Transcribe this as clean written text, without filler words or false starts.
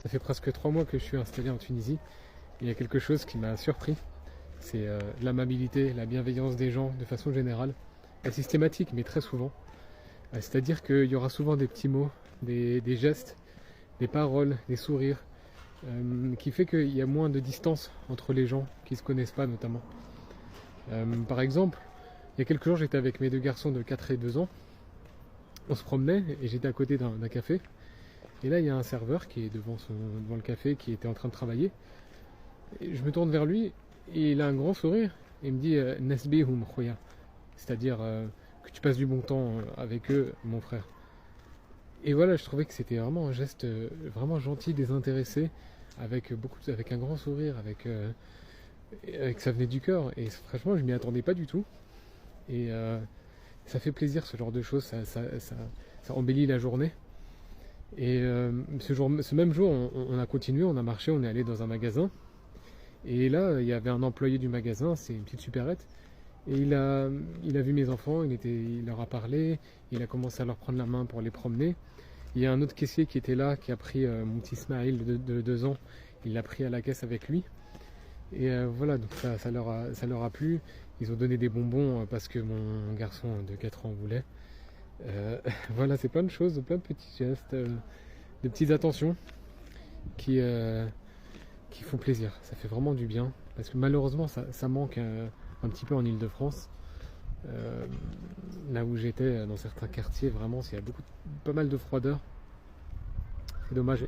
Ça fait presque 3 mois que je suis installé en Tunisie. Il y a quelque chose qui m'a surpris, c'est l'amabilité, la bienveillance des gens de façon générale. Pas systématique, mais très souvent. C'est-à-dire qu'il y aura souvent des petits mots, des gestes, des paroles, des sourires, qui fait qu'il y a moins de distance entre les gens qui ne se connaissent pas notamment. Par exemple, il y a quelques jours j'étais avec mes deux garçons de 4 et 2 ans, on se promenait et j'étais à côté d'un café, et là il y a un serveur qui est devant le café qui était en train de travailler, et je me tourne vers lui et il a un grand sourire et il me dit Nesbihum khoya, c'est-à-dire que tu passes du bon temps avec eux mon frère. Et voilà, je trouvais que c'était vraiment un geste vraiment gentil, désintéressé, avec un grand sourire, avec ça venait du cœur. Et franchement, je m'y attendais pas du tout. Et ça fait plaisir ce genre de choses, ça embellit la journée. Et ce même jour, on a continué, on a marché, on est allé dans un magasin. Et là, il y avait un employé du magasin, c'est une petite supérette. Et il a vu mes enfants, il leur a parlé, il a commencé à leur prendre la main pour les promener. Il y a un autre caissier qui était là, qui a pris mon petit Ismaël de 2 ans, il l'a pris à la caisse avec lui. Et voilà, donc ça leur a plu. Ils ont donné des bonbons parce que mon garçon de 4 ans voulait. Voilà, c'est plein de choses, plein de petits gestes, de petites attentions qui font plaisir. Ça fait vraiment du bien. Parce que malheureusement, ça manque un petit peu en Île-de-France. Là où j'étais, dans certains quartiers, vraiment, il y a pas mal de froideur. C'est dommage.